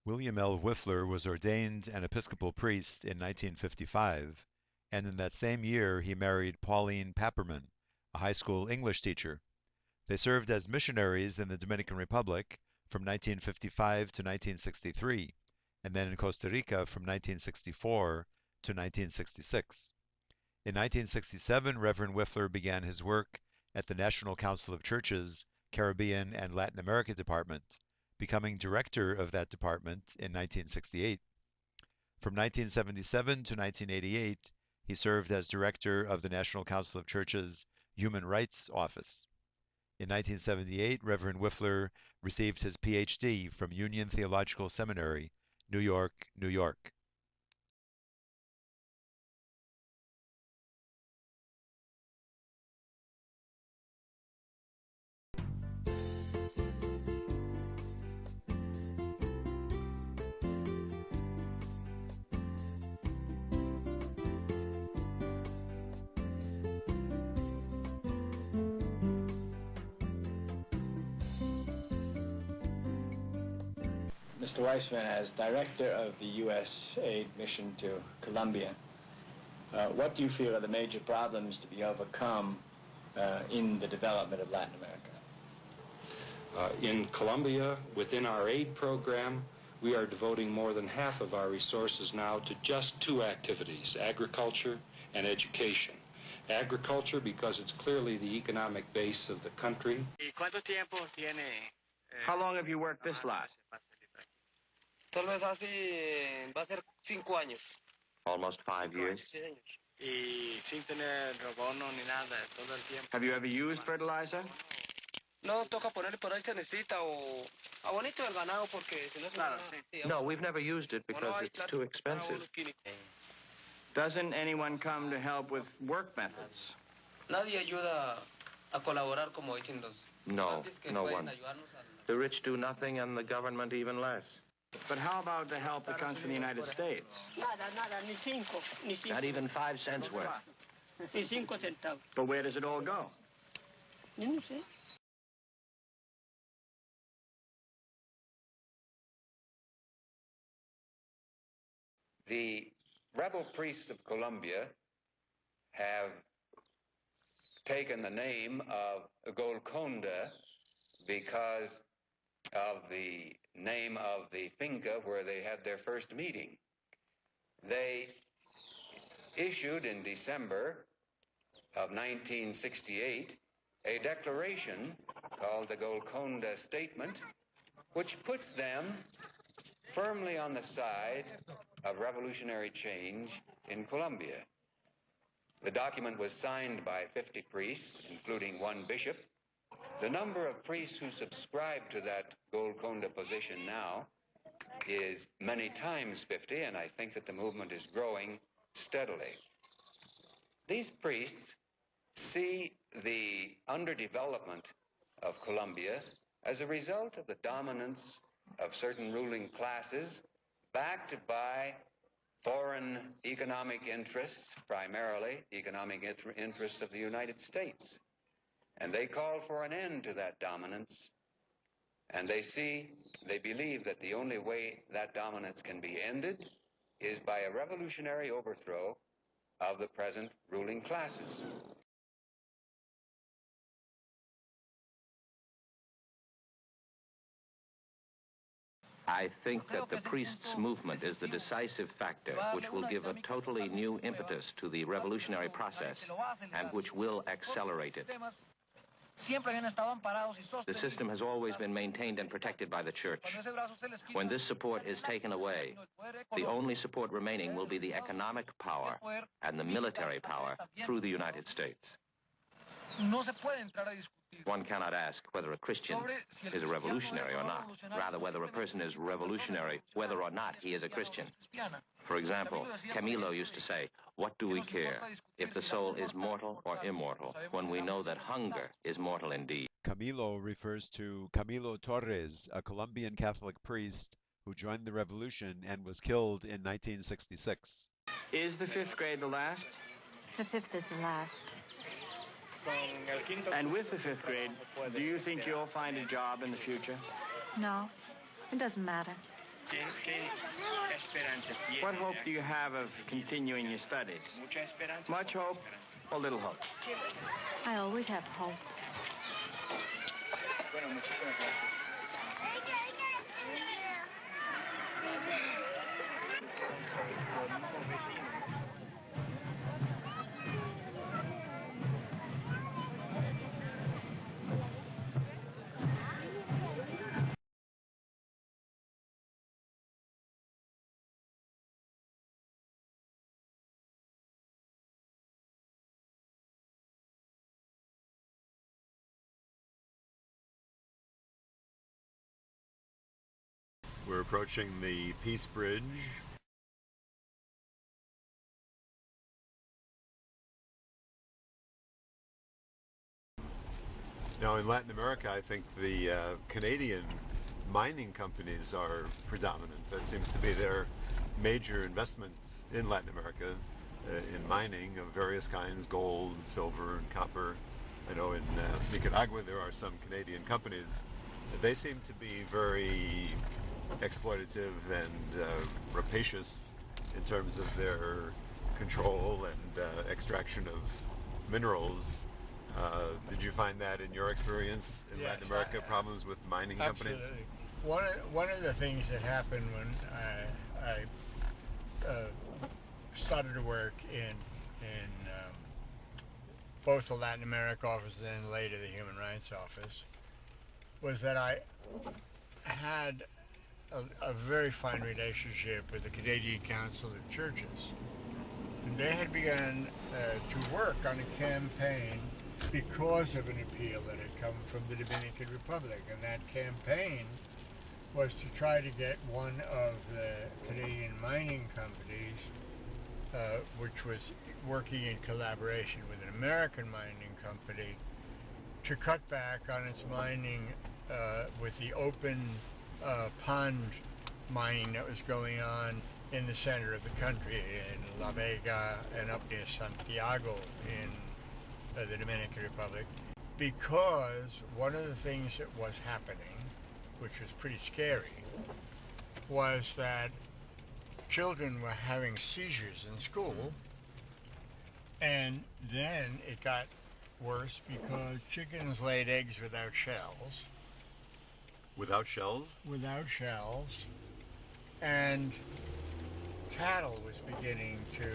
William L. Wipfler was ordained an Episcopal priest in 1955, and in that same year he married Pauline Papperman, a high school English teacher. They served as missionaries in the Dominican Republic from 1955 to 1963, and then in Costa Rica from 1964 to 1966. In 1967, Reverend Wipfler began his work at the National Council of Churches, Caribbean and Latin America Department, becoming director of that department in 1968. From 1977 to 1988, he served as director of the National Council of Churches Human Rights Office. In 1978, Reverend Wipfler received his Ph.D. from Union Theological Seminary, New York, New York. Mr. Weissman, as director of the U.S. aid mission to Colombia, what do you feel are the major problems to be overcome in the development of Latin America? In Colombia, within our aid program, we are devoting more than half of our resources now to just two activities, agriculture and education. Agriculture because it's clearly the economic base of the country. How long have you worked this lot? Tal vez así va a ser 5 años. Almost 5 years. Y sin tener abono ni nada todo el tiempo. Have you ever used fertilizer? No, toca ponerle por ahí se necesita o abonito del ganado porque si no es nada. No, we've never used it because it's too expensive. Doesn't anyone come to help with work methods? Nadie ayuda a colaborar como dicen los. No, no one. The rich do nothing and the government even less. But how about the help that comes from the United States? Nada, ni cinco. Not even 5 cents worth. Ni 5 centavos. But where does it all go? Yo no sé. The rebel priests of Colombia have taken the name of Golconda because of the name of the finca where they had their first meeting. They issued in December of 1968 a declaration called the Golconda Statement, which puts them firmly on the side of revolutionary change in Colombia. The document was signed by 50 priests, including one bishop. The number of priests who subscribe to that Golconda position now is many times 50, and I think that the movement is growing steadily. These priests see the underdevelopment of Colombia as a result of the dominance of certain ruling classes backed by foreign economic interests, primarily economic interests of the United States. And they call for an end to that dominance, and they believe that the only way that dominance can be ended is by a revolutionary overthrow of the present ruling classes. I think that the priests' movement is the decisive factor which will give a totally new impetus to the revolutionary process and which will accelerate it. The system has always been maintained and protected by the church. When this support is taken away, the only support remaining will be the economic power and the military power through the United States. One cannot ask whether a Christian is a revolutionary or not, rather whether a person is revolutionary whether or not he is a Christian. For example, Camilo used to say, "What do we care if the soul is mortal or immortal when we know that hunger is mortal indeed?" Camilo refers to Camilo Torres, a Colombian Catholic priest who joined the revolution and was killed in 1966. Is the 5th grade the last? The 5th is the last. And with the 5th grade, do you think you'll find a job in the future? No, it doesn't matter. What hope do you have of continuing your studies? Much hope or little hope? I always have hope. We're approaching the Peace Bridge. Now in Latin America, I think the Canadian mining companies are predominant. That seems to be their major investment in Latin America, in mining of various kinds, gold, silver, and copper. I know in Nicaragua there are some Canadian companies. They seem to be very exploitative and rapacious in terms of their control and extraction of minerals. Did you find that in your experience in Latin America, problems with mining companies? Absolutely. One of the things that happened when I started to work in both the Latin America office and then later the Human Rights Office was that I had a very fine relationship with the Canadian Council of Churches. And they had begun to work on a campaign because of an appeal that had come from the Dominican Republic. And that campaign was to try to get one of the Canadian mining companies, which was working in collaboration with an American mining company, to cut back on its mining with the open pond mining that was going on in the center of the country, in La Vega and up near Santiago in the Dominican Republic, because one of the things that was happening, which was pretty scary, was that children were having seizures in school, and then it got worse because chickens laid eggs without shells. Without shells? Without shells. And cattle was beginning to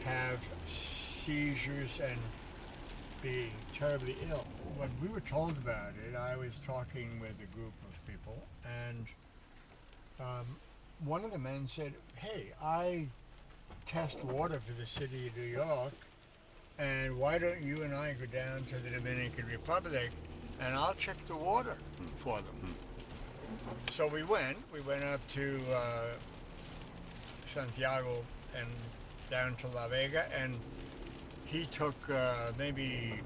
have seizures and be terribly ill. When we were told about it, I was talking with a group of people, and one of the men said, "Hey, I test water for the city of New York, and why don't you and I go down to the Dominican Republic and I'll check the water for them." So we went up to Santiago and down to La Vega, and he took maybe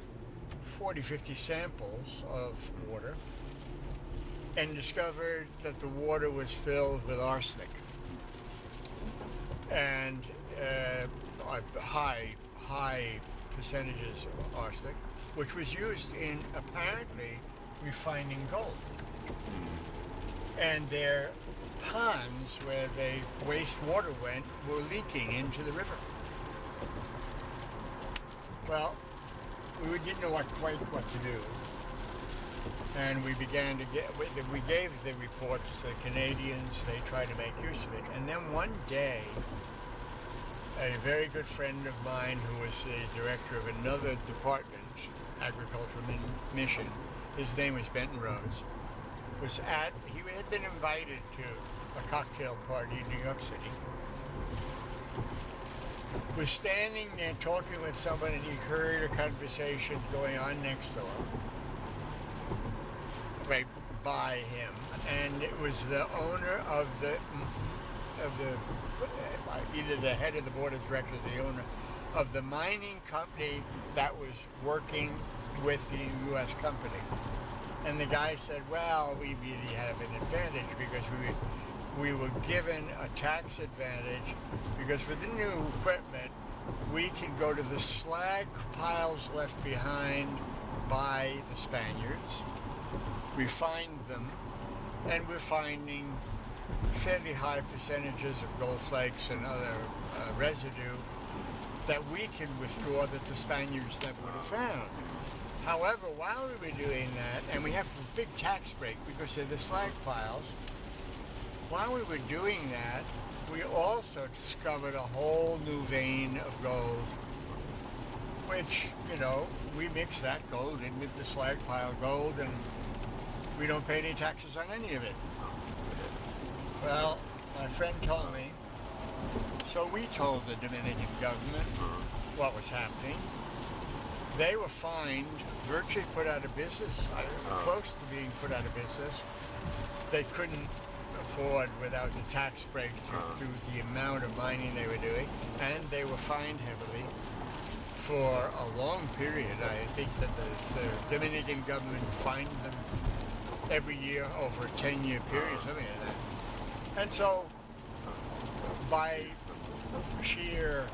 40, 50 samples of water and discovered that the water was filled with arsenic and high percentages of arsenic, which was used in apparently refining gold. And their ponds where the wastewater went were leaking into the river. Well, we didn't know quite what to do. And we began to we gave the reports to the Canadians. They tried to make use of it. And then one day, a very good friend of mine who was the director of another department, agricultural mission, his name was Benton Rhodes, he had been invited to a cocktail party in New York City, was standing there talking with someone, and he heard a conversation going on next door, right by him, and it was the owner of the either the head of the board of directors, the owner of the mining company that was working with the U.S. company. And the guy said, well, we really have an advantage because we were given a tax advantage because for the new equipment, we can go to the slag piles left behind by the Spaniards, refine them, and we're finding fairly high percentages of gold flakes and other residue that we can withdraw that the Spaniards never would have found. However, while we were doing that, and we have a big tax break because of the slag piles, while we were doing that, we also discovered a whole new vein of gold, which, you know, we mix that gold in with the slag pile gold, and we don't pay any taxes on any of it. Well, my friend told me, so we told the Dominican government what was happening. They were fined, virtually put out of business, close to being put out of business. They couldn't afford without the tax break to do the amount of mining they were doing, and they were fined heavily for a long period. I think that the Dominican government fined them every year over a 10-year period, something like that. And so, by sheer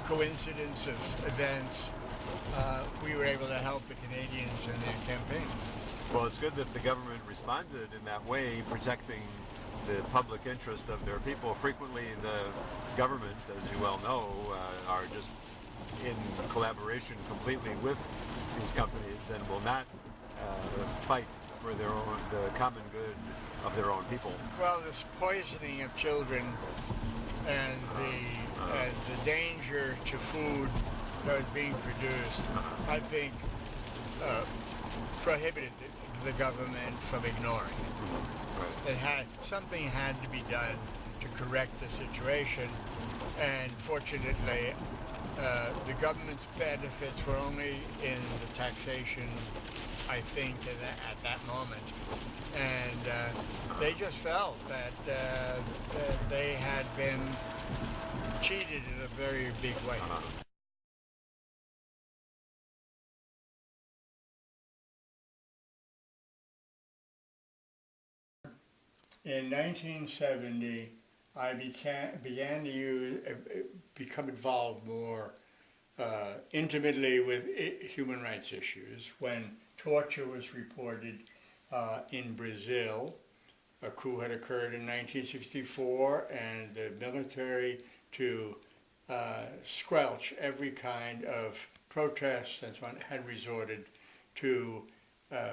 coincidence of events, we were able to help the Canadians in their campaign. Well, it's good that the government responded in that way, protecting the public interest of their people. Frequently, the governments, as you well know, are just in collaboration completely with these companies and will not fight for their own, the common good of their own people. Well, this poisoning of children and the danger to food that was being produced, I think, prohibited the government from ignoring it. Something had to be done to correct the situation, and fortunately, the government's benefits were only in the taxation, I think, at that moment. And they just felt that they had been cheated in a very big way. In 1970, I began to become involved more intimately with human rights issues when torture was reported in Brazil. A coup had occurred in 1964, and the military, to squelch every kind of protest and so on, had resorted to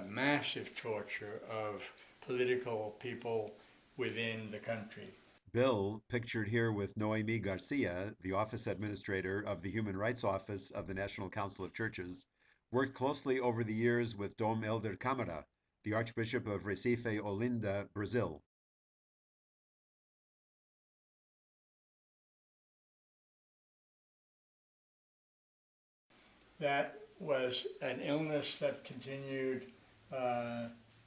massive torture of political people within the country. Bill, pictured here with Noemi Garcia, the office administrator of the Human Rights Office of the National Council of Churches, worked closely over the years with Dom Helder Camara, the Archbishop of Recife, Olinda, Brazil. That was an illness that continued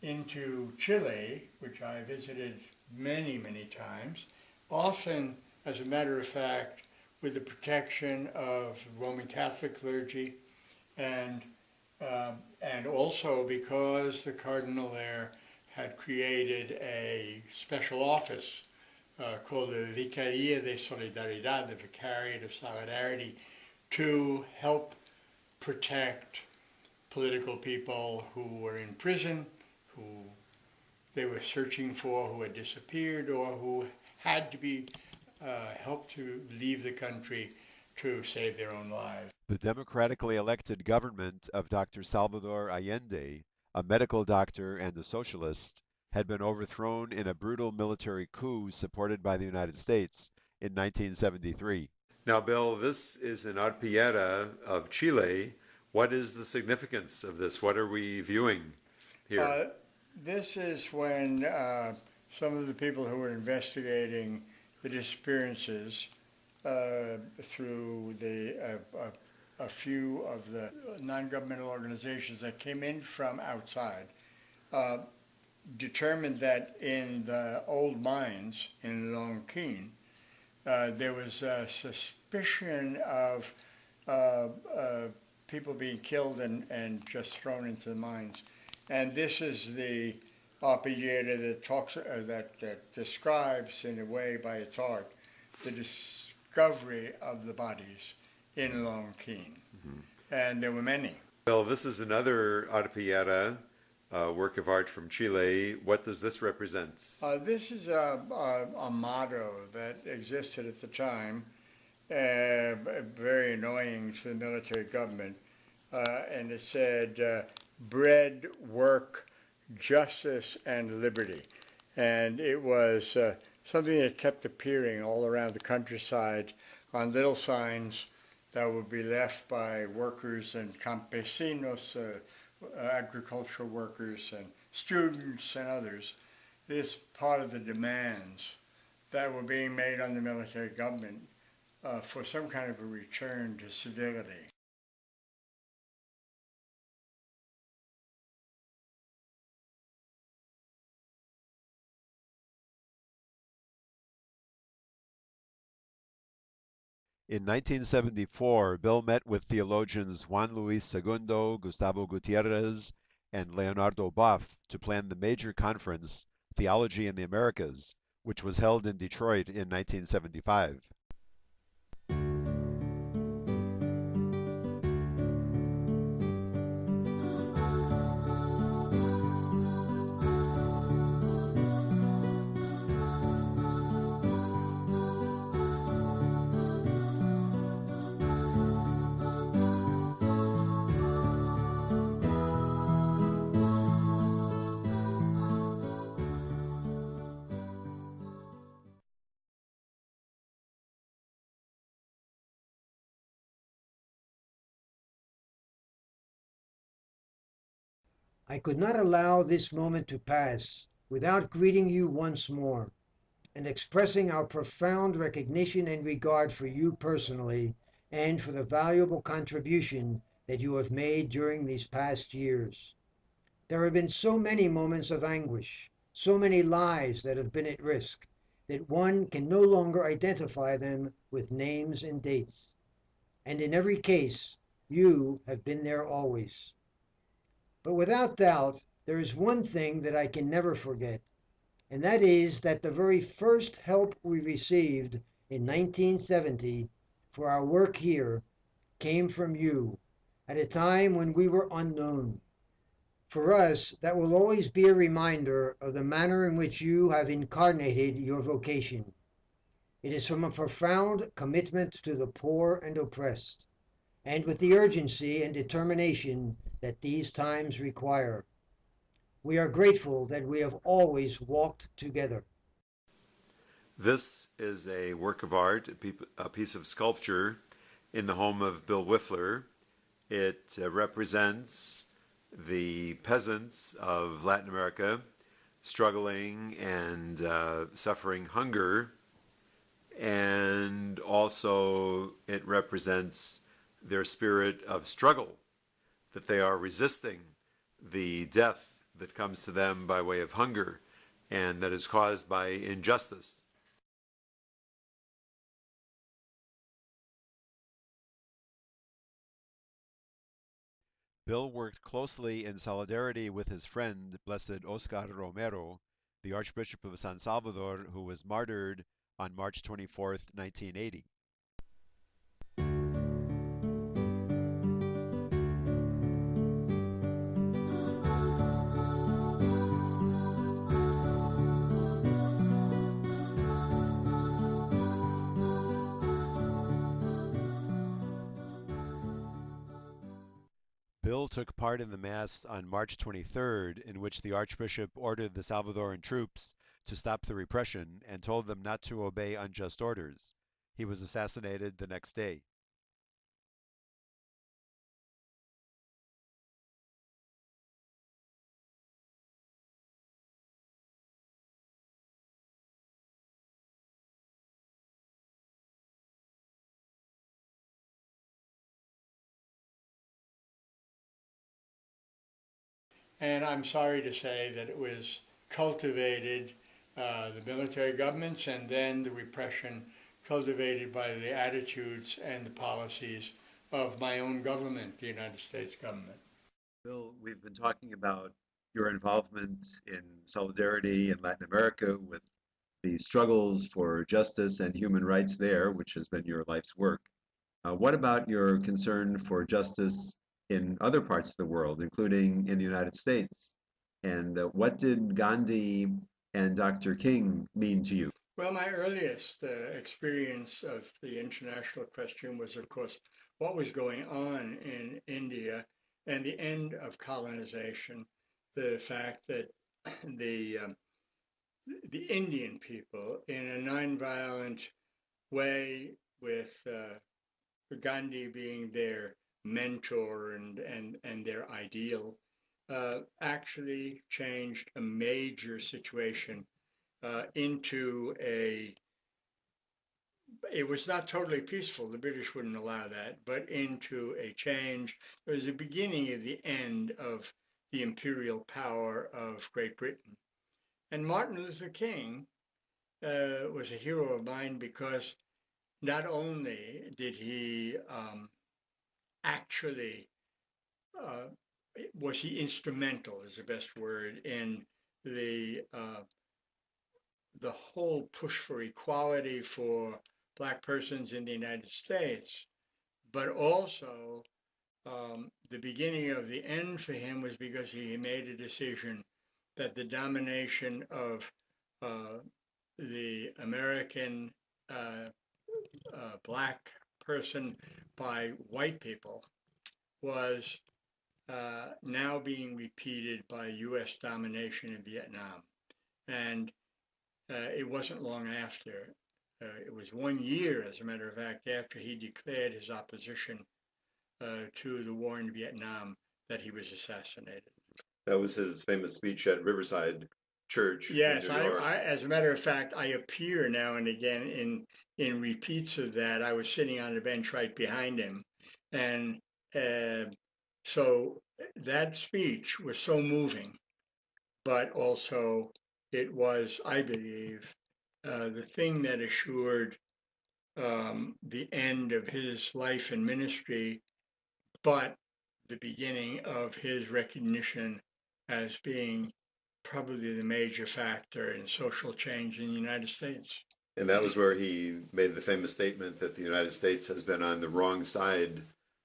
into Chile, which I visited many, many times, often, as a matter of fact, with the protection of Roman Catholic clergy, and also because the cardinal there had created a special office called the Vicaría de Solidaridad, the Vicariate of Solidarity, to help protect political people who were in prison, who they were searching for, who had disappeared, or who had to be helped to leave the country to save their own lives. The democratically elected government of Dr. Salvador Allende, a medical doctor and a socialist, had been overthrown in a brutal military coup supported by the United States in 1973. Now, Bill, this is an arpillera of Chile. What is the significance of this? What are we viewing here? This is when some of the people who were investigating the disappearances through a few of the non-governmental organizations that came in from outside determined that in the old mines in Lonquin, there was a suspicion of people being killed and just thrown into the mines. And this is the arpillera that talks, that describes, in a way, by its art, the discovery of the bodies in Lonquin. And there were many. Well, this is another arpillera work of art from Chile. What does this represent? This is a motto that existed at the time, very annoying to the military government, and it said, bread, work, justice, and liberty. And it was something that kept appearing all around the countryside on little signs that would be left by workers and campesinos, agricultural workers and students and others. This part of the demands that were being made on the military government for some kind of a return to civility. In 1974, Bill met with theologians Juan Luis II, Gustavo Gutierrez, and Leonardo Boff to plan the major conference, Theology in the Americas, which was held in Detroit in 1975. I could not allow this moment to pass without greeting you once more and expressing our profound recognition and regard for you personally and for the valuable contribution that you have made during these past years. There have been so many moments of anguish, so many lives that have been at risk, that one can no longer identify them with names and dates. And in every case, you have been there always. But without doubt, there is one thing that I can never forget, and that is that the very first help we received in 1970 for our work here came from you at a time when we were unknown. For us, that will always be a reminder of the manner in which you have incarnated your vocation. It is from a profound commitment to the poor and oppressed, and with the urgency and determination that these times require. We are grateful that we have always walked together. This is a work of art, a piece of sculpture in the home of Bill Wipfler. It represents the peasants of Latin America struggling and suffering hunger, and also it represents their spirit of struggle, that they are resisting the death that comes to them by way of hunger and that is caused by injustice. Bill worked closely in solidarity with his friend, Blessed Oscar Romero, the Archbishop of San Salvador, who was martyred on March 24, 1980. Bill took part in the Mass on March 23rd, in which the Archbishop ordered the Salvadoran troops to stop the repression and told them not to obey unjust orders. He was assassinated the next day. And I'm sorry to say that it was cultivated, the military governments, and then the repression cultivated by the attitudes and the policies of my own government, the United States government. Bill, we've been talking about your involvement in solidarity in Latin America with the struggles for justice and human rights there, which has been your life's work. What about your concern for justice in other parts of the world, including in the United States? And what did Gandhi and Dr. King mean to you? Well, my earliest experience of the international question was, of course, what was going on in India and the end of colonization. The fact that the Indian people, in a nonviolent way, with Gandhi being their mentor and their ideal, actually changed a major situation into it was not totally peaceful, the British wouldn't allow that, but into a change. It was the beginning of the end of the imperial power of Great Britain. And Martin Luther King was a hero of mine because not only did he actually, was he instrumental, is the best word, in the whole push for equality for Black persons in the United States, but also the beginning of the end for him was because he made a decision that the domination of the American Black person by white people was now being repeated by U.S. domination in Vietnam. And it wasn't long after. It was 1 year, as a matter of fact, after he declared his opposition to the war in Vietnam that he was assassinated. That was his famous speech at Riverside Church. Yes, as a matter of fact, I appear now and again in repeats of that. I was sitting on the bench right behind him. And so that speech was so moving, but also it was, I believe, the thing that assured the end of his life and ministry, but the beginning of his recognition as being probably the major factor in social change in the United States. And that was where he made the famous statement that the United States has been on the wrong side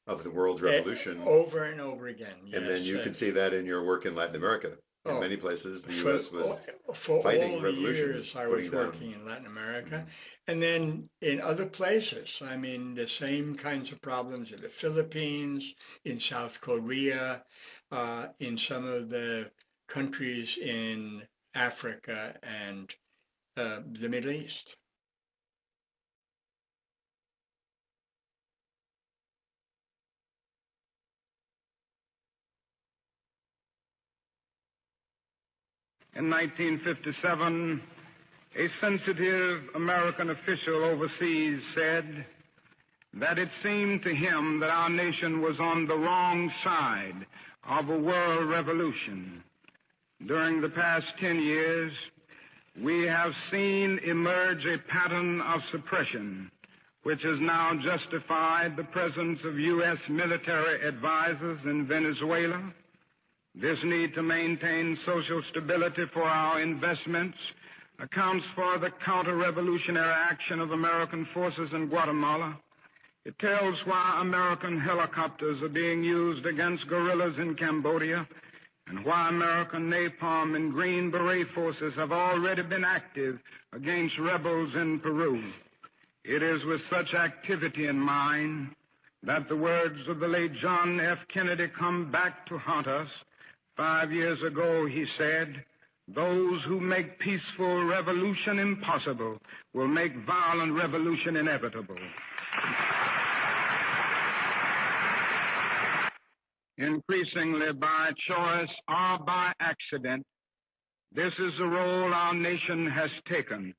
of the world revolution. Over and over again, yes. And then you can see that in your work in Latin America. In many places, the U.S. was for fighting all revolutions. Years I was working in Latin America, and then in other places. I mean, the same kinds of problems in the Philippines, in South Korea, in some of the countries in Africa and the Middle East. In 1957, a sensitive American official overseas said that it seemed to him that our nation was on the wrong side of a world revolution. During the past 10 years, we have seen emerge a pattern of suppression, which has now justified the presence of U.S. military advisors in Venezuela. This need to maintain social stability for our investments accounts for the counter-revolutionary action of American forces in Guatemala. It tells why American helicopters are being used against guerrillas in Cambodia and why American napalm and Green Beret forces have already been active against rebels in Peru. It is with such activity in mind that the words of the late John F. Kennedy come back to haunt us. 5 years ago, he said, "Those who make peaceful revolution impossible will make violent revolution inevitable." Increasingly by choice or by accident, this is the role our nation has taken,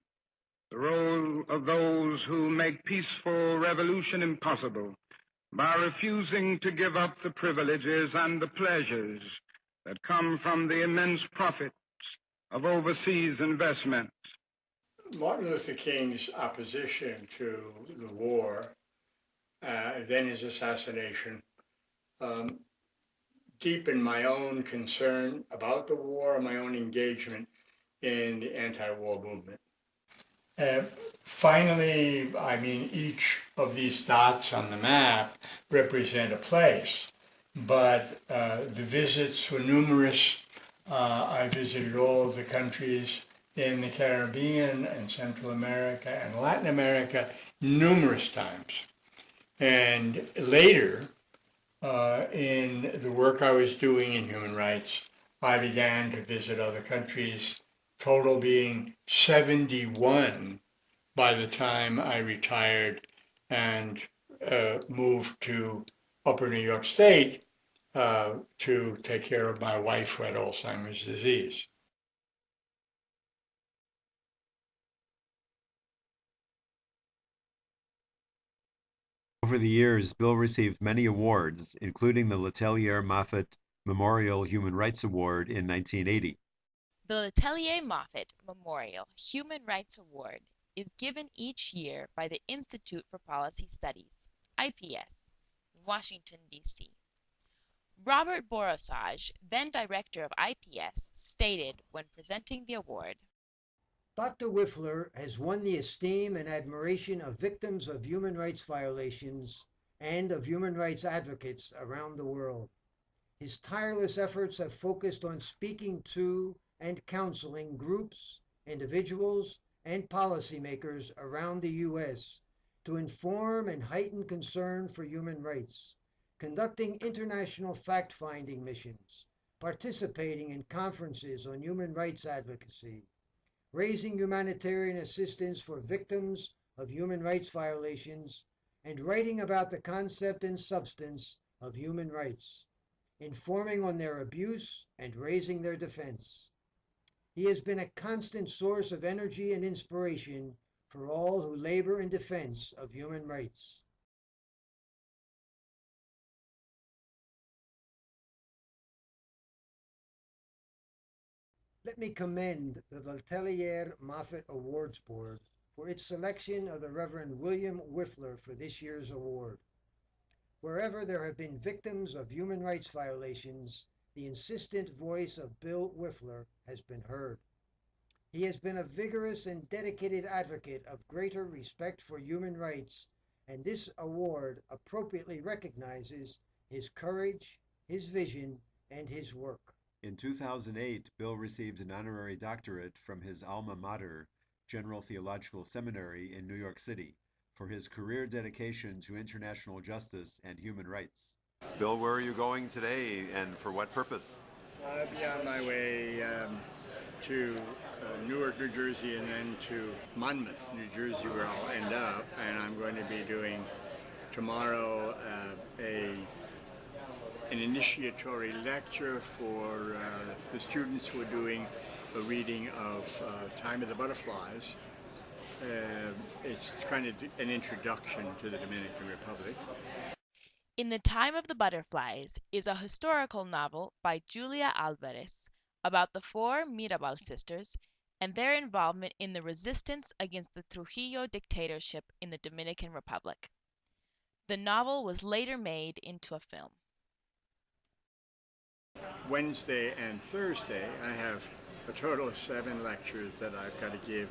the role of those who make peaceful revolution impossible by refusing to give up the privileges and the pleasures that come from the immense profits of overseas investments. Martin Luther King's opposition to the war, then his assassination, deepened my own concern about the war and my own engagement in the anti-war movement. Finally, I mean, each of these dots on the map represent a place, but the visits were numerous I visited all of the countries in the Caribbean and Central America and Latin America numerous times. And later, in the work I was doing in human rights, I began to visit other countries, total being 71 by the time I retired and moved to Upper New York State to take care of my wife who had Alzheimer's disease. Over the years, Bill received many awards, including the Letelier-Moffitt Memorial Human Rights Award in 1980. The Letelier-Moffitt Memorial Human Rights Award is given each year by the Institute for Policy Studies, IPS, in Washington, D.C. Robert Borosage, then director of IPS, stated when presenting the award, Dr. Wipfler has won the esteem and admiration of victims of human rights violations and of human rights advocates around the world. His tireless efforts have focused on speaking to and counseling groups, individuals, and policymakers around the U.S. to inform and heighten concern for human rights, conducting international fact-finding missions, participating in conferences on human rights advocacy, raising humanitarian assistance for victims of human rights violations, and writing about the concept and substance of human rights, informing on their abuse and raising their defense. He has been a constant source of energy and inspiration for all who labor in defense of human rights. Let me commend the Letelier-Moffitt Awards Board for its selection of the Reverend William Wipfler for this year's award. Wherever there have been victims of human rights violations, the insistent voice of Bill Wipfler has been heard. He has been a vigorous and dedicated advocate of greater respect for human rights, and this award appropriately recognizes his courage, his vision, and his work. In 2008, Bill received an honorary doctorate from his alma mater, General Theological Seminary in New York City, for his career dedication to international justice and human rights. Bill, where are you going today and for what purpose? I'll be on my way to Newark, New Jersey, and then to Monmouth, New Jersey, where I'll end up. And I'm going to be doing tomorrow an initiatory lecture for the students who are doing a reading of Time of the Butterflies. It's kind of an introduction to the Dominican Republic. In the Time of the Butterflies is a historical novel by Julia Alvarez about the four Mirabal sisters and their involvement in the resistance against the Trujillo dictatorship in the Dominican Republic. The novel was later made into a film. Wednesday and Thursday, I have a total of 7 lectures that I've got to give